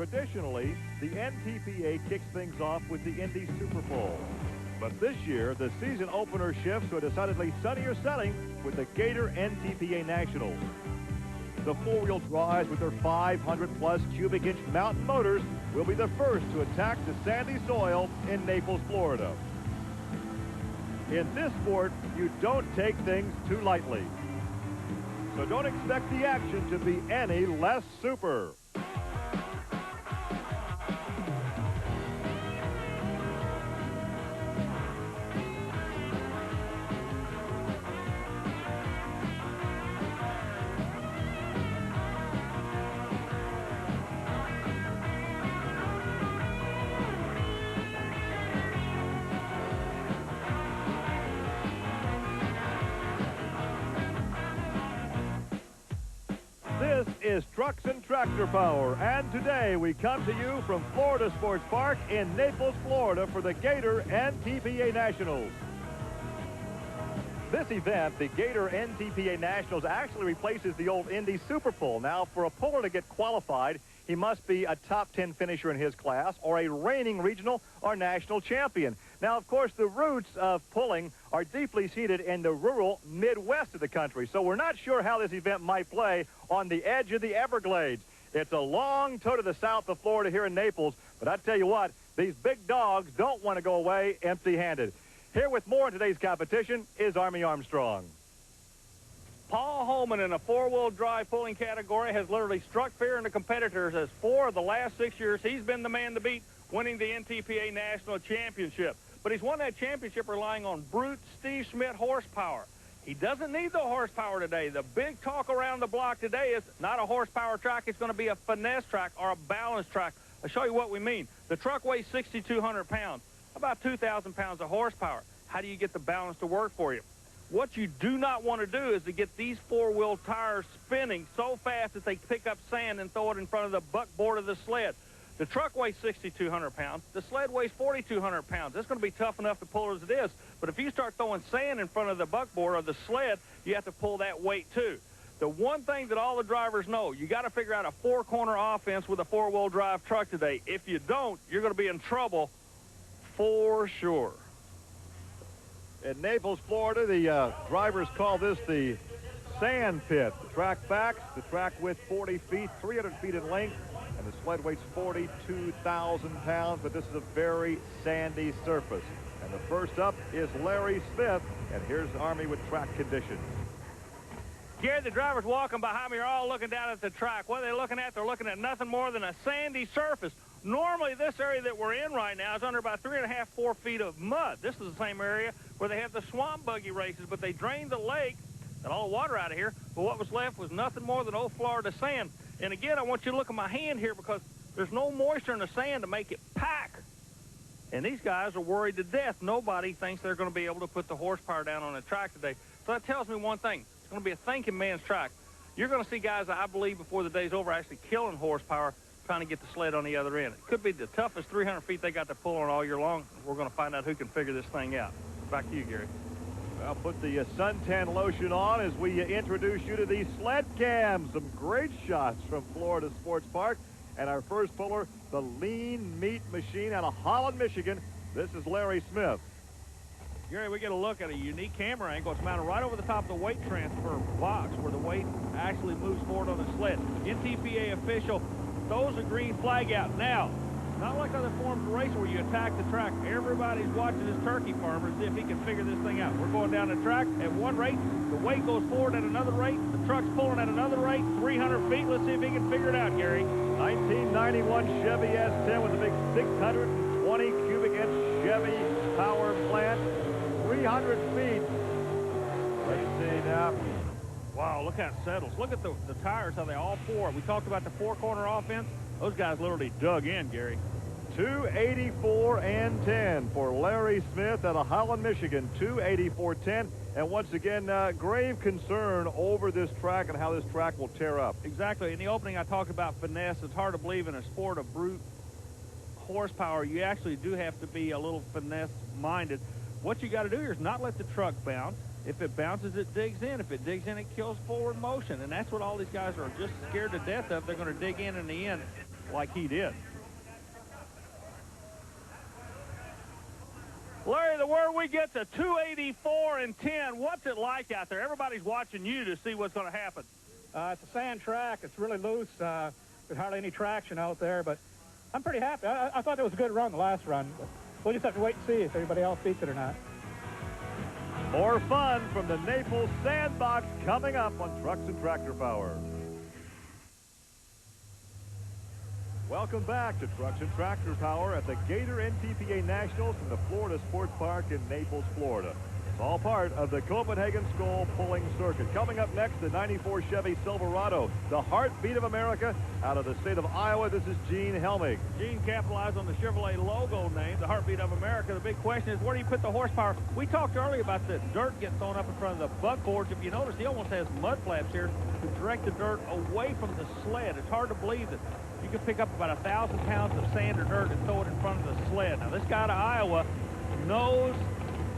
Traditionally, the NTPA kicks things off with the Indy Super Bowl. But this year, the season opener shifts to a decidedly sunnier setting with the Gator NTPA Nationals. The 4-wheel drives with their 500-plus cubic inch mountain motors will be the first to attack the sandy soil in Naples, Florida. In this sport, you don't take things too lightly. So don't expect the action to be any less super. This is Trucks and Tractor Power, and today we come to you from Florida Sports Park in Naples, Florida for the Gator NTPA Nationals. This event, the Gator NTPA Nationals, actually replaces the old Indy Super Pull. Now, for a puller to get qualified, he must be a top 10 finisher in his class or a reigning regional or national champion. Now, of course, the roots of pulling are deeply seated in the rural Midwest of the country, so we're not sure how this event might play on the edge of the Everglades. It's a long tow to the south of Florida here in Naples, but I tell you what, these big dogs don't want to go away empty-handed. Here with more in today's competition is Army Armstrong. Paul Holman in the 4-wheel drive pulling category has literally struck fear in the competitors, as 4 of the last 6 years he's been the man to beat, winning the NTPA National Championship. But he's won that championship relying on brute Steve Schmidt horsepower. He doesn't need the horsepower today. The big talk around the block today is not a horsepower track. It's going to be a finesse track or a balance track. I'll show you what we mean. The truck weighs 6,200 pounds, about 2,000 pounds of horsepower. How do you get the balance to work for you? What you do not want to do is to get these 4-wheel tires spinning so fast that they pick up sand and throw it in front of the buckboard of the sled. The truck weighs 6,200 pounds. The sled weighs 4,200 pounds. It's going to be tough enough to pull as it is. But if you start throwing sand in front of the buckboard or the sled, you have to pull that weight too. The one thing that all the drivers know, you got to figure out a 4-corner offense with a 4-wheel drive truck today. If you don't, you're going to be in trouble for sure. In Naples, Florida, the drivers call this the sand pit. The track backs, the track width 40 feet, 300 feet in length, and the sled weighs 42,000 pounds, but this is a very sandy surface. And the first up is Larry Smith, and here's Army with track conditions. Gary, the drivers walking behind me are all looking down at the track. What are they looking at? They're looking at nothing more than a sandy surface. Normally, this area that we're in right now is under about 3.5, 4 feet of mud. This is the same area where they have the swamp buggy races, but they drained the lake, got all the water out of here, but what was left was nothing more than old Florida sand. And again, I want you to look at my hand here because there's no moisture in the sand to make it pack. And these guys are worried to death. Nobody thinks they're going to be able to put the horsepower down on the track today. So that tells me one thing. It's going to be a thinking man's track. You're going to see guys, I believe, before the day's over, actually killing horsepower, trying to get the sled on the other end. It could be the toughest 300 feet they got to pull on all year long. We're going to find out who can figure this thing out. Back to you, Gary. I'll put the suntan lotion on as we introduce you to the sled cams. Some great shots from Florida Sports Park. And our first puller, the lean meat machine out of Holland, Michigan. This is Larry Smith. Gary, we get a look at a unique camera angle. It's mounted right over the top of the weight transfer box where the weight actually moves forward on the sled. NTPA official throws a green flag out. Now, not like other forms of racing where you attack the track. Everybody's watching this turkey farmer to see if he can figure this thing out. We're going down the track at one rate. The weight goes forward at another rate. The truck's pulling at another rate, 300 feet. Let's see if he can figure it out, Gary. 1991 Chevy S10 with a big 620 cubic inch Chevy power plant. 300 feet. Let's see now. Wow, look how it settles. Look at the tires, how they all pour. We talked about the 4-corner offense. Those guys literally dug in, Gary. 284 and 10 for Larry Smith out of Holland, Michigan. 284.10. And once again, grave concern over this track and how this track will tear up. Exactly. In the opening, I talked about finesse. It's hard to believe in a sport of brute horsepower. You actually do have to be a little finesse-minded. What you got to do here is not let the truck bounce. If it bounces, it digs in. If it digs in, it kills forward motion. And that's what all these guys are just scared to death of. They're going to dig in the end. like he did. Larry, the word we get to 284 and 10. What's it like out there? Everybody's watching you to see what's going to happen. It's a sand track. It's really loose. There's hardly any traction out there, but I'm pretty happy. I thought it was a good run the last run. But we'll just have to wait and see if everybody else beats it or not. More fun from the Naples Sandbox coming up on Trucks and Tractor Power. Welcome back to Trucks and Tractor Power at the Gator NTPA Nationals from the Florida Sports Park in Naples, Florida. It's all part of the Copenhagen Skull Pulling Circuit. Coming up next, the 94 Chevy Silverado, the heartbeat of America. Out of the state of Iowa, this is Gene Helmig. Gene capitalized on the Chevrolet logo name, the heartbeat of America. The big question is, where do you put the horsepower? We talked earlier about the dirt getting thrown up in front of the buckboards. If you notice, he almost has mud flaps here to direct the dirt away from the sled. It's hard to believe that you can pick up about 1,000 pounds of sand or dirt and throw it in front of the sled. Now, this guy out of Iowa knows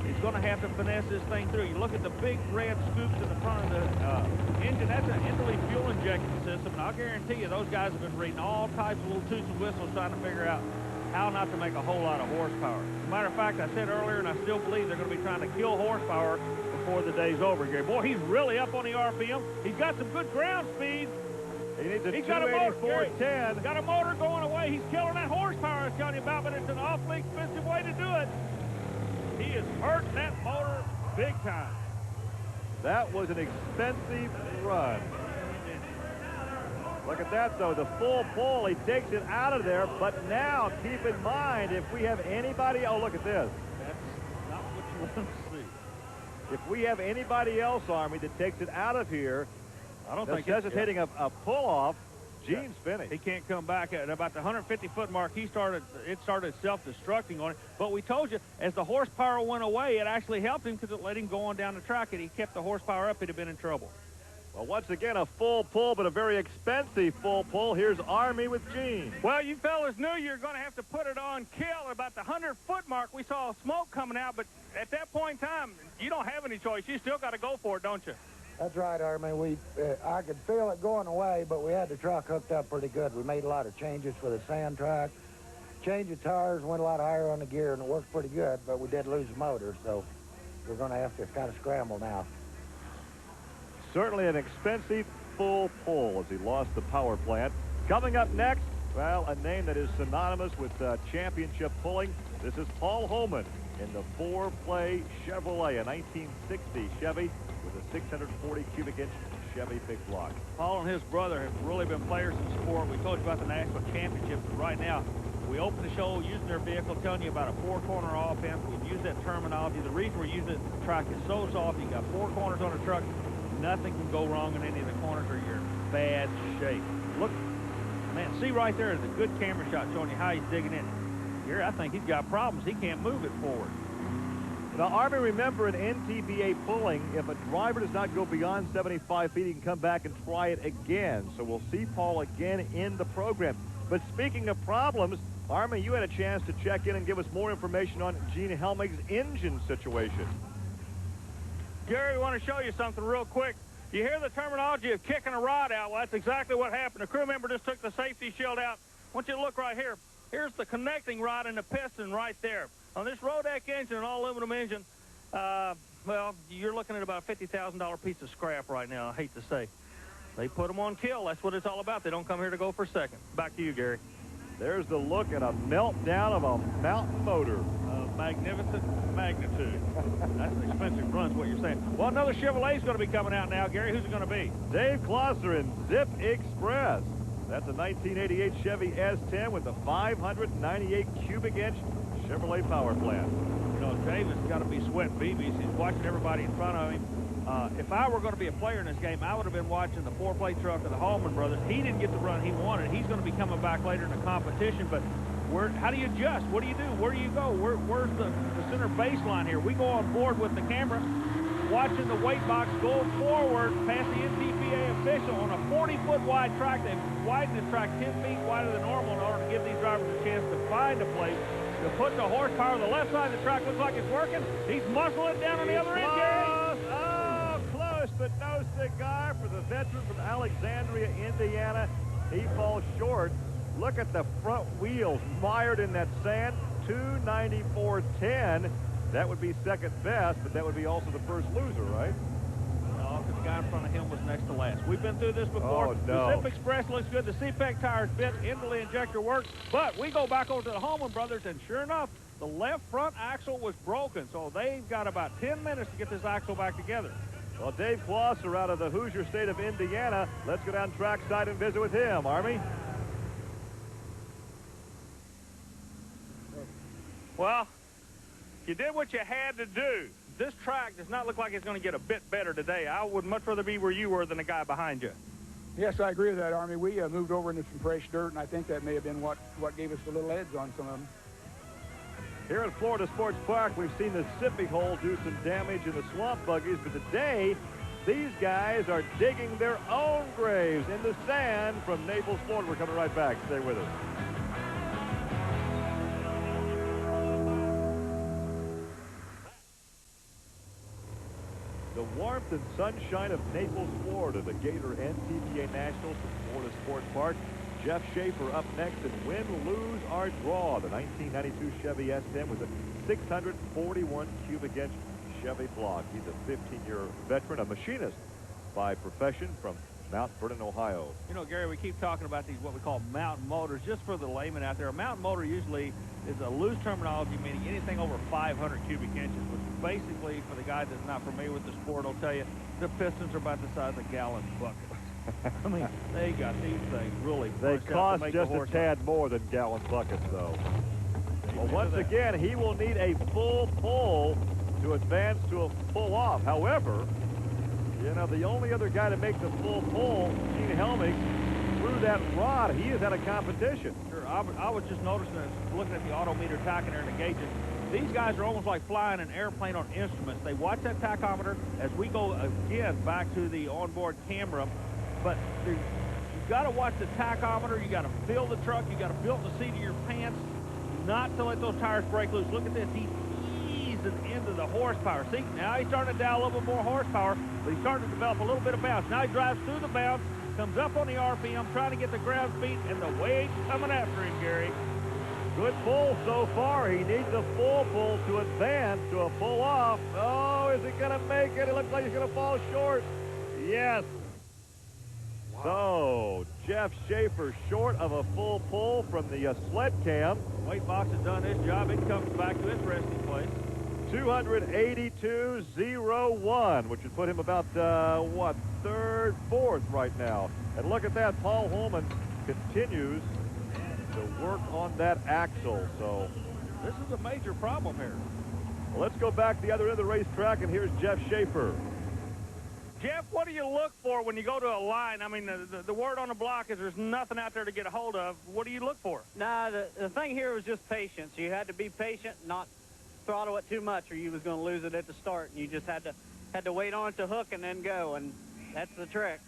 he's going to have to finesse this thing through. You look at the big red scoops in the front of the engine. That's an interleaf fuel injection system, and I'll guarantee you those guys have been reading all types of little toots and whistles trying to figure out how not to make a whole lot of horsepower. As a matter of fact, I said earlier, and I still believe they're going to be trying to kill horsepower before the day's over, Gary. Boy, he's really up on the RPM. He's got some good ground speed. He needs a 284-10. He's got a motor going away. He's killing that horsepower I was telling you about, but it's an awfully expensive way to do it. He is hurting that motor big time. That was an expensive run. Look at that, though. The full pull, he takes it out of there. But now, keep in mind, if we have anybody... Oh, look at this. That's not what you want to see. If we have anybody else, Army, that takes it out of here, I don't think necessitating a pull-off, Gene's finished. He can't come back at about the 150-foot mark. It started self-destructing on it. But we told you, as the horsepower went away, it actually helped him because it let him go on down the track, and he kept the horsepower up, he'd have been in trouble. Well, once again, a full pull, but a very expensive full pull. Here's Army with Gene. Well, you fellas knew you were going to have to put it on kill. At about the 100-foot mark, we saw smoke coming out, but at that point in time, you don't have any choice. You still got to go for it, don't you? That's right, Army. I could feel it going away, but we had the truck hooked up pretty good. We made a lot of changes for the sand track. Changed the tires, went a lot higher on the gear, and it worked pretty good, but we did lose the motor, so we're going to have to kind of scramble now. Certainly an expensive full pull as he lost the power plant. Coming up next, well, a name that is synonymous with championship pulling. This is Paul Holman in the 4-play Chevrolet, a 1960 Chevy with a 640 cubic inch Chevy big block. Paul and his brother have really been players in sport. We told you about the national championships, but right now we open the show using their vehicle, telling you about a four-corner offense. We've used that terminology. The reason we're using it, the track is so soft. You got four corners on a truck. Nothing can go wrong in any of the corners or you're in bad shape. Look, man, see right there, it's a good camera shot showing you how he's digging in. Here, I think he's got problems. He can't move it forward. Now, Army, remember in NTPA pulling, if a driver does not go beyond 75 feet, he can come back and try it again. So we'll see Paul again in the program. But speaking of problems, Army, you had a chance to check in and give us more information on Gene Helmig's engine situation. Gary, we want to show you something real quick. You hear the terminology of kicking a rod out. Well, that's exactly what happened. A crew member just took the safety shield out. I want you to look right here. Here's the connecting rod and the piston right there. On this Rodeck engine, an all-aluminum engine, well, you're looking at about a $50,000 piece of scrap right now, I hate to say. They put them on kill. That's what it's all about. They don't come here to go for second. Back to you, Gary. There's the look at a meltdown of a mountain motor. Magnificent magnitude. That's an expensive run, is what you're saying. Well, another Chevrolet's going to be coming out now, Gary. Who's it going to be? Dave Closser in Zip Express. That's a 1988 Chevy S10 with a 598 cubic inch Chevrolet power plant. You know, Dave has got to be sweating BBs. He's watching everybody in front of him. If I were going to be a player in this game, I would have been watching the 4-play truck of the HOLMAN brothers. He didn't get the run he wanted. He's going to be coming back later in the competition, but how do you adjust? What do you do? Where do you go? Where's the center baseline here? We go on board with the camera, watching the weight box go forward past the NTPA official on a 40-foot wide track. They've widened the track 10 feet wider than normal in order to give these drivers a chance to find a place to put the horsepower. The left side of the track looks like it's working. He's muscling it down on the other end, Gary. Oh, close, but no cigar for the veteran from Alexandria, Indiana. He falls short. Look at the front wheels mired in that sand. 294.10. That would be second best, but that would be also the first loser, right? No, because the guy in front of him was next to last. We've been through this before. Oh, no. The Zip Express looks good. The CPEC tires fit into the injector works. But we go back over to the HOLMAN brothers, and sure enough, the left front axle was broken. So they've got about 10 minutes to get this axle back together. Well, Dave Closser out of the Hoosier state of Indiana. Let's go down trackside and visit with him. Army? Well, you did what you had to do. This track does not look like it's going to get a bit better today. I would much rather be where you were than the guy behind you. Yes, I agree with that, Army. We moved over into some fresh dirt, and I think that may have been what gave us the little edge on some of them. Here at Florida Sports Park, we've seen the Sippy hole do some damage in the swamp buggies, but today, these guys are digging their own graves in the sand from Naples, Florida. We're coming right back. Stay with us. The warmth and sunshine of Naples, Florida, the Gator NTPA Nationals from Florida Sports Park. Jeff SHAFER up next, and win, lose, or draw. The 1992 Chevy S10 was a 641 cubic inch Chevy block. He's a 15-year veteran, a machinist by profession from Mount Vernon, Ohio. You know, Gary, we keep talking about these what we call mountain motors. Just for the layman out there, a mountain motor usually is a loose terminology, meaning anything over 500 cubic inches, which basically, for the guy that's not familiar with the sport, will tell you the pistons are about the size of gallon buckets. I mean, they got these things really. They cost just a tad more than gallon buckets, though. Well, once again, he will need a full pull to advance to a full off. However, you know, the only other guy to make the full pull, Gene HELMIG, through that rod, he is out of competition. Sure, I was just noticing, looking at the odometer tachometer and the gauges, these guys are almost like flying an airplane on instruments. They watch that tachometer as we go again back to the onboard camera. But you've got to watch the tachometer. You got to feel the truck. You got to feel the seat of your pants, not to let those tires break loose. Look at this. He's easing into the horsepower. See, now he's starting to dial a little bit more horsepower, but he's starting to develop a little bit of bounce. Now he drives through the bounce, comes up on the RPM, trying to get the ground speed, and the weight's coming after him, Gary. Good pull so far. He needs a full pull to advance to a full off. Oh, is he going to make it? It looks like he's going to fall short. Yes. So, Jeff SHAFER short of a full pull from the sled cam. Weight box has done its job. It comes back to its resting place. 282.01, which would put him about, what, third, fourth right now. And look at that. Paul HOLMAN continues to work on that axle. So, this is a major problem here. Well, let's go back the other end of the racetrack, and here's Jeff SHAFER. Jeff, what do you look for when you go to a line? I mean, the word on the block is there's nothing out there to get a hold of. What do you look for? Nah, the thing here was just patience. You had to be patient, not throttle it too much, or you was going to lose it at the start. And you just had to wait on it to hook and then go, and that's the trick.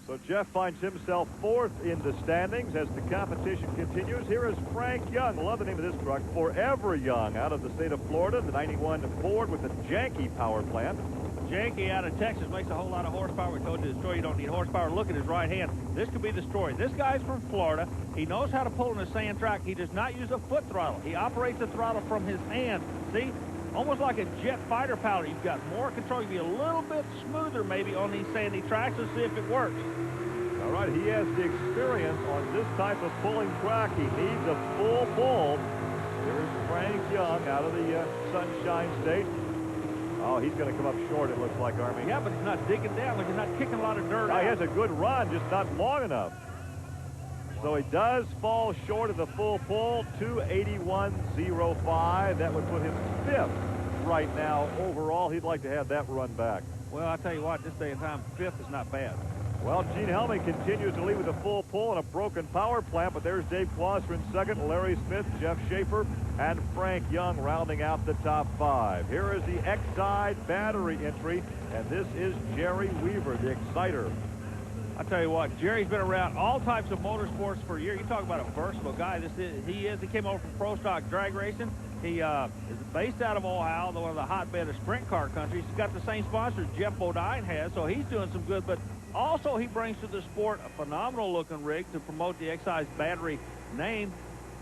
So Jeff finds himself fourth in the standings as the competition continues. Here is Frank Young. Love the name of this truck. Forever Young, out of the state of Florida. The 91 Ford with the janky power plant. Janky out of Texas makes a whole lot of horsepower. We told you the story, you don't need horsepower. Look at his right hand. This could be the story. This guy's from Florida. He knows how to pull in a sand track. He does not use a foot throttle. He operates the throttle from his hand. See? Almost like a jet fighter pilot. You've got more control. You can be a little bit smoother maybe on these sandy tracks. Let's see if it works. All right, he has the experience on this type of pulling track. He needs a full pull. Here's Frank Young out of the Sunshine State. Oh, he's going to come up short, it looks like, Army. Yeah, but he's not digging down. Like he's not kicking a lot of dirt out. He has a good run, just not long enough. So he does fall short of the full pull, 281.05. That would put him fifth right now overall. He'd like to have that run back. Well, I'll tell you what, this day and time, fifth is not bad. Well, Gene HELMIG continues to lead with a full pull and a broken power plant, but there's Dave Closser in second, Larry Smith, Jeff SHAFER, and Frank Young rounding out the top five. Here is the X-Side battery entry, and this is Jerry Weaver, the exciter. I tell you what, Jerry's been around all types of motorsports for a year. You talk about a versatile guy. He came over from Pro Stock Drag Racing. He is based out of Ohio, one of the hotbed of sprint car countries. He's got the same sponsor Jeff Bodine has, so he's doing some good. But Also, he brings to the sport a phenomenal-looking rig to promote the Excise battery name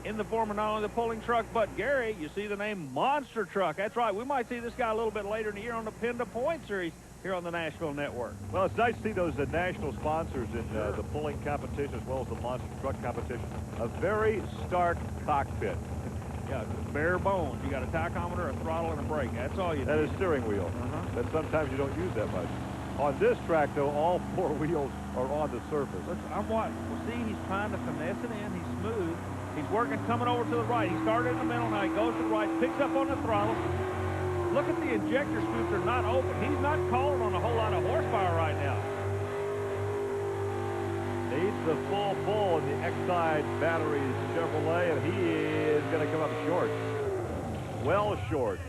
in the form of not only the pulling truck, but, Gary, you see the name Monster Truck. That's right. We might see this guy a little bit later in the year on the Pin to Point series here on the Nashville Network. Well, it's nice to see those national sponsors in the pulling competition as well as the Monster Truck competition. A very stark cockpit. Yeah, bare bones. You got a tachometer, a throttle, and a brake. That's all you need. That is steering wheel. That sometimes you don't use that much. On this track, though, all four wheels are on the surface. Listen, I'm watching. Well, see, he's trying to finesse it in. He's smooth. He's working, coming over to the right. He started in the middle, now he goes to the right, picks up on the throttle. Look at the injector scoops are not open. He's not calling on a whole lot of horsepower right now. Needs the full pull in the Excite Batteries Chevrolet, and he is going to come up short. Well short.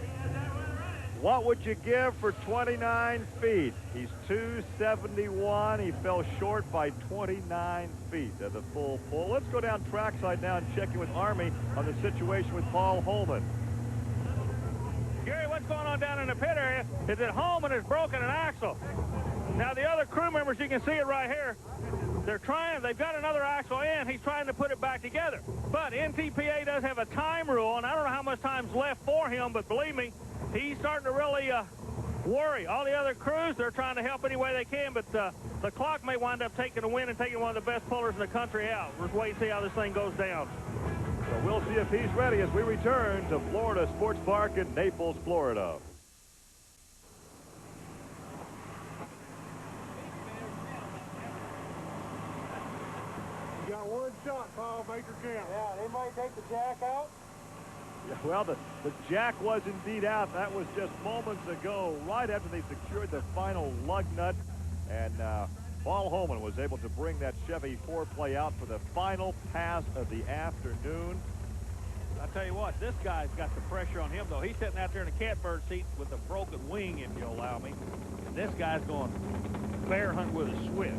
What would you give for 29 feet? He's 271. He fell short by 29 feet at the full pull. Let's go down trackside now and check in with Army on the situation with Paul Holman. Gary, what's going on down in the pit area is that Holman has broken an axle. Now, the other crew members, you can see it right here. They've got another axle in. He's trying to put it back together. But NTPA does have a time rule, and I don't know how much time's left for him, but believe me, he's starting to really worry. All the other crews, they're trying to help any way they can, but the clock may wind up taking the win and taking one of the best pullers in the country out. We'll just wait and see how this thing goes down. So we'll see if he's ready as we return to Florida Sports Park in Naples, Florida. You got one shot, Paul. Make her count. Yeah, anybody take the jack out? Yeah, well, the jack was indeed out. That was just moments ago, right after they secured the final lug nut. And Paul Holman was able to bring that Chevy 4-play out for the final pass of the afternoon. I tell you what, this guy's got the pressure on him, though. He's sitting out there in the catbird seat with a broken wing, if you'll allow me. And this guy's going bear hunt with a switch.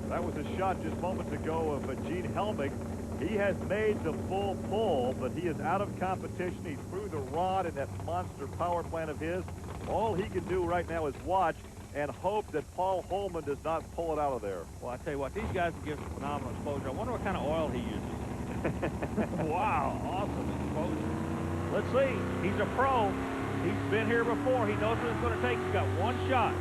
That was a shot just moments ago of Gene HELMIG. He has made the full pull, but he is out of competition. He threw the rod in that monster power plant of his. All he can do right now is watch and hope that Paul Holman does not pull it out of there. Well, I tell you what, these guys will give some phenomenal exposure. I wonder what kind of oil he uses. Wow, awesome exposure. Let's see. He's a pro. He's been here before. He knows what it's going to take. He's got one shot.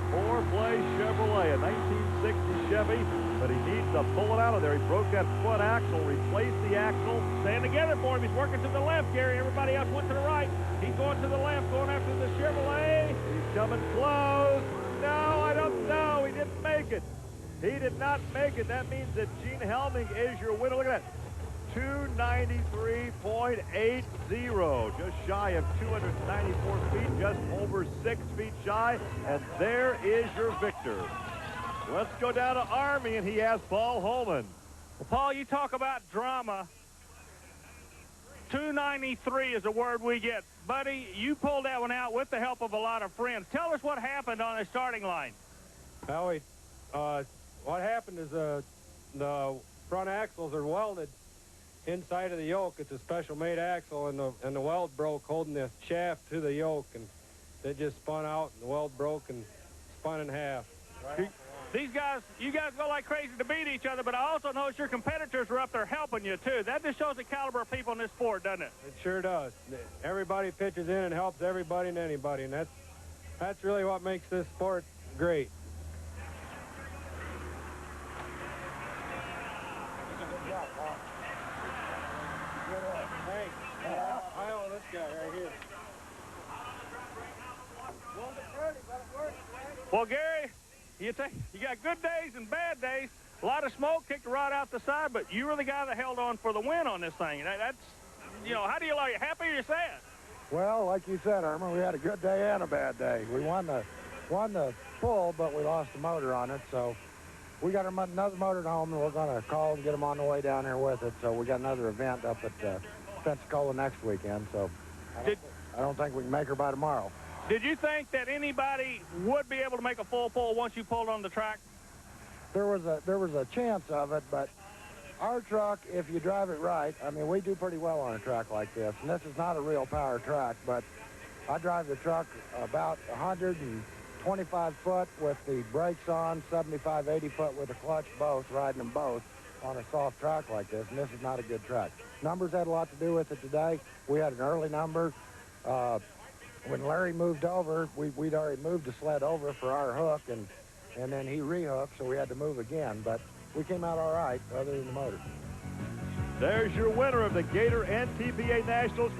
4-play Chevrolet, a 1960 Chevy, but he needs to pull it out of there. He broke that front axle, replaced the axle. Stand together for him. He's working to the left, Gary. Everybody else went to the right. He's going to the left, going after the Chevrolet. He's coming close. No, I don't know. He didn't make it. He did not make it. That means that Gene HELMIG is your winner. Look at that. 293.80, just shy of 294 feet, just over 6 feet shy, and there is your victor. Let's go down to Army, and he has Paul Holman. Well, Paul, you talk about drama. 293 is a word we get. Buddy, you pulled that one out with the help of a lot of friends. Tell us what happened on the starting line. Howie, what happened is the front axles are welded inside of the yoke. It's a special made axle, and the weld broke holding the shaft to the yoke, and they just spun out, and the weld broke and spun in half. Right. These guys, you guys go like crazy to beat each other, but I also notice your competitors are up there helping you, too. That just shows the caliber of people in this sport, doesn't it? It sure does. Everybody pitches in and helps everybody and anybody, and that's really what makes this sport great. I own this guy right here. Well, Gary, you got good days and bad days. A lot of smoke, kicked the rod out the side, but you were the guy that held on for the win on this thing. That's, you know, how do you like it? Happy or sad? Well, like you said, Irma, we had a good day and a bad day. We won the pull, but we lost the motor on it, so we got another motor at home, and we're going to call and get them on the way down there with it. So we got another event up at Pensacola next weekend, so I don't think we can make her by tomorrow. Did you think that anybody would be able to make a full pull once you pulled on the track? There was a chance of it, but our truck, if you drive it right, I mean, we do pretty well on a track like this, and this is not a real power track, but I drive the truck about 120 25 foot with the brakes on, 75, 80 foot with the clutch both, riding them both on a soft track like this, and this is not a good track. Numbers had a lot to do with it today. We had an early number. When Larry moved over, we'd already moved the sled over for our hook, and then he rehooked, so we had to move again, but we came out all right, other than the motor. There's your winner of the Gator NTPA Nationals.